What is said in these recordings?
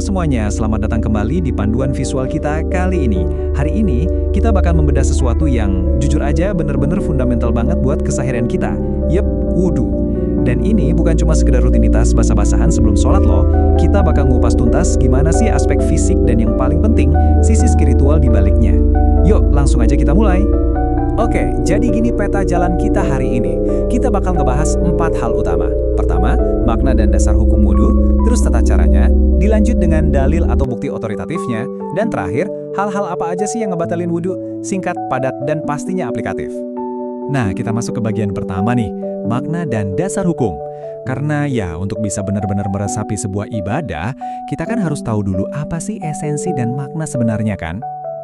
Halo semuanya, selamat datang kembali di panduan visual kita kali ini. Hari ini, kita bakal membedah sesuatu yang jujur aja bener-bener fundamental banget buat keseharian kita. Yep, wudhu. Dan ini bukan cuma sekedar rutinitas basah-basahan sebelum sholat loh. Kita bakal ngupas tuntas gimana sih aspek fisik dan yang paling penting, sisi spiritual di baliknya. Yuk, langsung aja kita mulai. Oke, jadi gini peta jalan kita hari ini. Kita bakal ngebahas 4 hal utama. Pertama, makna dan dasar hukum wudhu, terus tata caranya, dilanjut dengan dalil atau bukti otoritatifnya, dan terakhir, hal-hal apa aja sih yang ngebatalin wudhu, singkat, padat, dan pastinya aplikatif. Nah, kita masuk ke bagian pertama nih, makna dan dasar hukum. Karena ya, untuk bisa benar-benar meresapi sebuah ibadah, kita kan harus tahu dulu apa sih esensi dan makna sebenarnya kan?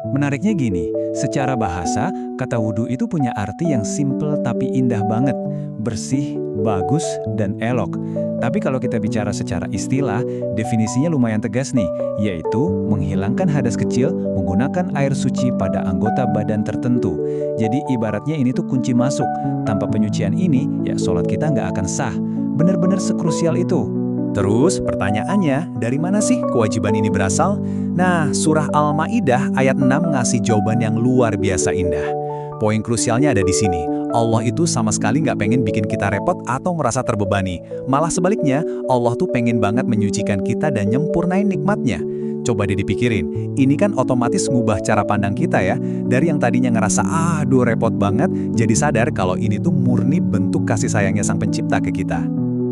Menariknya gini, secara bahasa, kata wudhu itu punya arti yang simple tapi indah banget, bersih, bagus, dan elok. Tapi kalau kita bicara secara istilah, definisinya lumayan tegas nih, yaitu menghilangkan hadas kecil menggunakan air suci pada anggota badan tertentu. Jadi ibaratnya ini tuh kunci masuk, tanpa penyucian ini, ya sholat kita nggak akan sah. Bener-bener sekrusial itu. Terus pertanyaannya, dari mana sih kewajiban ini berasal? Nah, surah Al-Maidah ayat 6 ngasih jawaban yang luar biasa indah. Poin krusialnya ada di sini. Allah itu sama sekali nggak pengen bikin kita repot atau merasa terbebani. Malah sebaliknya, Allah tuh pengen banget menyucikan kita dan nyempurnain nikmatnya. Coba deh dipikirin, ini kan otomatis ngubah cara pandang kita ya. Dari yang tadinya ngerasa, aduh repot banget, jadi sadar kalau ini tuh murni bentuk kasih sayangnya Sang Pencipta ke kita.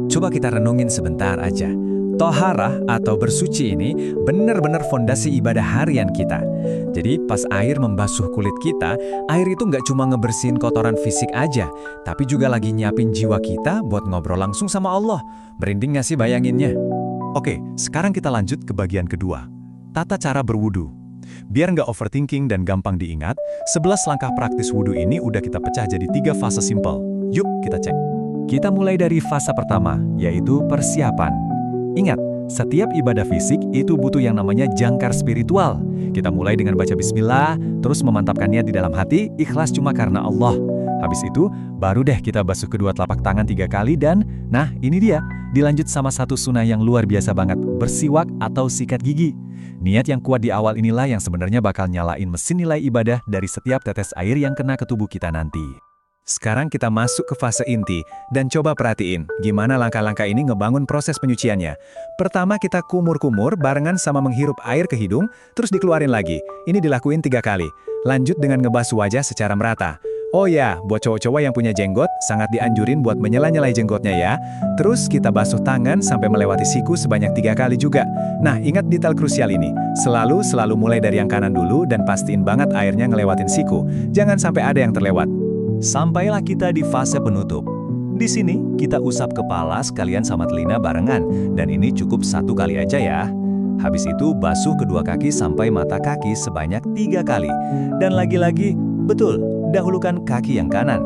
Coba kita renungin sebentar aja. Toharah atau bersuci ini benar-benar fondasi ibadah harian kita. Jadi pas air membasuh kulit kita, air itu nggak cuma ngebersihin kotoran fisik aja, tapi juga lagi nyiapin jiwa kita buat ngobrol langsung sama Allah. Merinding nggak sih bayanginnya? Oke, sekarang kita lanjut ke bagian kedua. Tata cara berwudu. Biar nggak overthinking dan gampang diingat, 11 langkah praktis wudu ini udah kita pecah jadi 3 fase simple. Yuk kita cek. Kita mulai dari fase pertama, yaitu persiapan. Ingat, setiap ibadah fisik itu butuh yang namanya jangkar spiritual. Kita mulai dengan baca bismillah, terus memantapkan niat di dalam hati, ikhlas cuma karena Allah. Habis itu, baru deh kita basuh kedua telapak tangan 3 kali dan, nah ini dia, dilanjut sama satu sunnah yang luar biasa banget, bersiwak atau sikat gigi. Niat yang kuat di awal inilah yang sebenarnya bakal nyalain mesin nilai ibadah dari setiap tetes air yang kena ke tubuh kita nanti. Sekarang kita masuk ke fase inti, dan coba perhatiin gimana langkah-langkah ini ngebangun proses penyuciannya. Pertama kita kumur-kumur barengan sama menghirup air ke hidung, terus dikeluarin lagi. Ini dilakuin 3 kali. Lanjut dengan ngebasuh wajah secara merata. Oh ya, buat cowok-cowok yang punya jenggot, sangat dianjurin buat menyela-nyelai jenggotnya ya. Terus kita basuh tangan sampai melewati siku sebanyak 3 kali juga. Nah, ingat detail krusial ini. Selalu mulai dari yang kanan dulu dan pastiin banget airnya ngelewatin siku. Jangan sampai ada yang terlewat. Sampailah kita di fase penutup. Di sini, kita usap kepala sekalian sama telinga barengan, dan ini cukup 1 kali aja ya. Habis itu, basuh kedua kaki sampai mata kaki sebanyak 3 kali. Dan lagi-lagi, betul, dahulukan kaki yang kanan.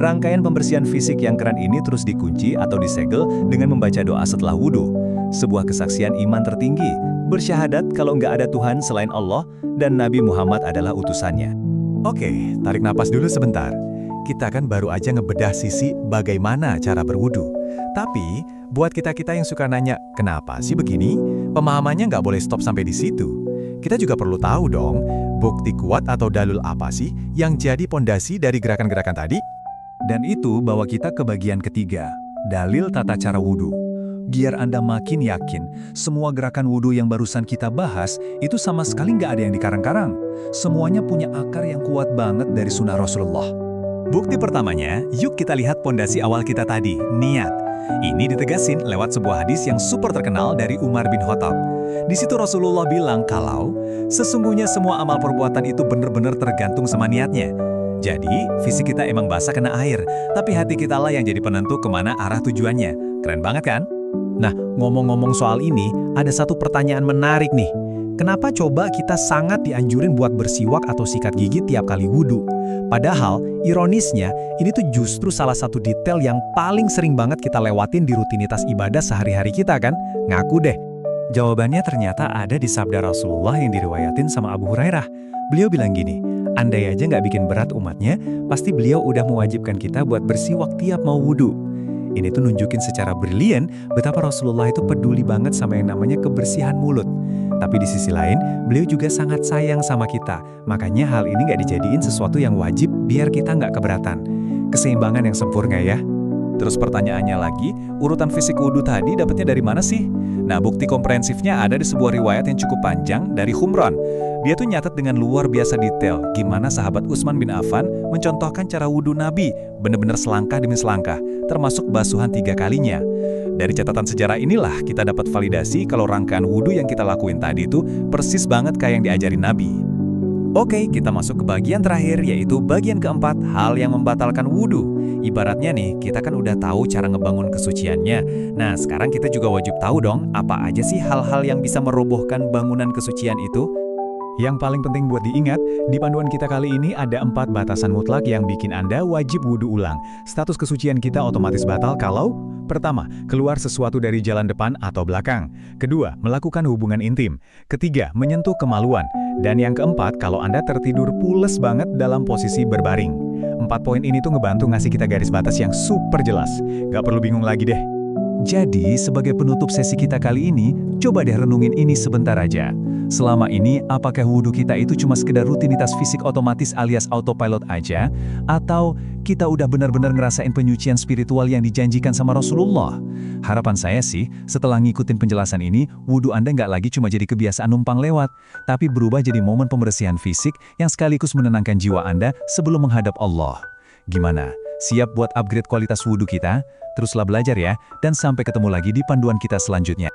Rangkaian pembersihan fisik yang keren ini terus dikunci atau disegel dengan membaca doa setelah wudhu. Sebuah kesaksian iman tertinggi, bersyahadat kalau nggak ada Tuhan selain Allah, dan Nabi Muhammad adalah utusannya. Oke, tarik napas dulu sebentar. Kita kan baru aja ngebedah sisi bagaimana cara berwudu. Tapi, buat kita-kita yang suka nanya, kenapa sih begini? Pemahamannya nggak boleh stop sampai di situ. Kita juga perlu tahu dong, bukti kuat atau dalil apa sih yang jadi pondasi dari gerakan-gerakan tadi? Dan itu bawa kita ke bagian ketiga, dalil tata cara wudu. Biar Anda makin yakin, semua gerakan wudu yang barusan kita bahas, itu sama sekali nggak ada yang dikarang-karang. Semuanya punya akar yang kuat banget dari sunnah Rasulullah. Bukti pertamanya, yuk kita lihat pondasi awal kita tadi, niat. Ini ditegasin lewat sebuah hadis yang super terkenal dari Umar bin Khattab. Di situ Rasulullah bilang kalau sesungguhnya semua amal perbuatan itu benar-benar tergantung sama niatnya. Jadi, fisik kita emang basah kena air, tapi hati kita lah yang jadi penentu kemana arah tujuannya. Keren banget kan? Nah, ngomong-ngomong soal ini, ada satu pertanyaan menarik nih. Kenapa coba kita sangat dianjurin buat bersiwak atau sikat gigi tiap kali wudhu? Padahal, ironisnya, ini tuh justru salah satu detail yang paling sering banget kita lewatin di rutinitas ibadah sehari-hari kita kan? Ngaku deh. Jawabannya ternyata ada di sabda Rasulullah yang diriwayatin sama Abu Hurairah. Beliau bilang gini, andai aja nggak bikin berat umatnya, pasti beliau udah mewajibkan kita buat bersiwak tiap mau wudhu. Ini tuh nunjukin secara brilian betapa Rasulullah itu peduli banget sama yang namanya kebersihan mulut. Tapi di sisi lain, beliau juga sangat sayang sama kita. Makanya hal ini nggak dijadiin sesuatu yang wajib biar kita nggak keberatan. Keseimbangan yang sempurna ya. Terus pertanyaannya lagi, urutan fisik wudhu tadi dapatnya dari mana sih? Nah, bukti komprehensifnya ada di sebuah riwayat yang cukup panjang dari Humran. Dia tuh nyatet dengan luar biasa detail gimana sahabat Utsman bin Affan mencontohkan cara wudhu Nabi, bener-bener selangkah demi selangkah, termasuk basuhan 3 kalinya. Dari catatan sejarah inilah kita dapat validasi kalau rangkaian wudhu yang kita lakuin tadi itu persis banget kayak yang diajarin Nabi. Oke, kita masuk ke bagian terakhir, yaitu bagian keempat, hal yang membatalkan wudhu. Ibaratnya nih, kita kan udah tahu cara ngebangun kesuciannya. Nah, sekarang kita juga wajib tahu dong, apa aja sih hal-hal yang bisa merobohkan bangunan kesucian itu? Yang paling penting buat diingat, di panduan kita kali ini ada 4 batasan mutlak yang bikin Anda wajib wudhu ulang. Status kesucian kita otomatis batal kalau: pertama, keluar sesuatu dari jalan depan atau belakang. Kedua, melakukan hubungan intim. Ketiga, menyentuh kemaluan. Dan yang keempat, kalau Anda tertidur pules banget dalam posisi berbaring. 4 poin ini tuh ngebantu ngasih kita garis batas yang super jelas. Gak perlu bingung lagi deh. Jadi, sebagai penutup sesi kita kali ini, coba deh renungin ini sebentar aja. Selama ini, apakah wudhu kita itu cuma sekedar rutinitas fisik otomatis alias autopilot aja? Atau kita udah benar-benar ngerasain penyucian spiritual yang dijanjikan sama Rasulullah? Harapan saya sih, setelah ngikutin penjelasan ini, wudhu Anda nggak lagi cuma jadi kebiasaan numpang lewat, tapi berubah jadi momen pembersihan fisik yang sekaligus menenangkan jiwa Anda sebelum menghadap Allah. Gimana? Siap buat upgrade kualitas wudhu kita? Teruslah belajar ya, dan sampai ketemu lagi di panduan kita selanjutnya.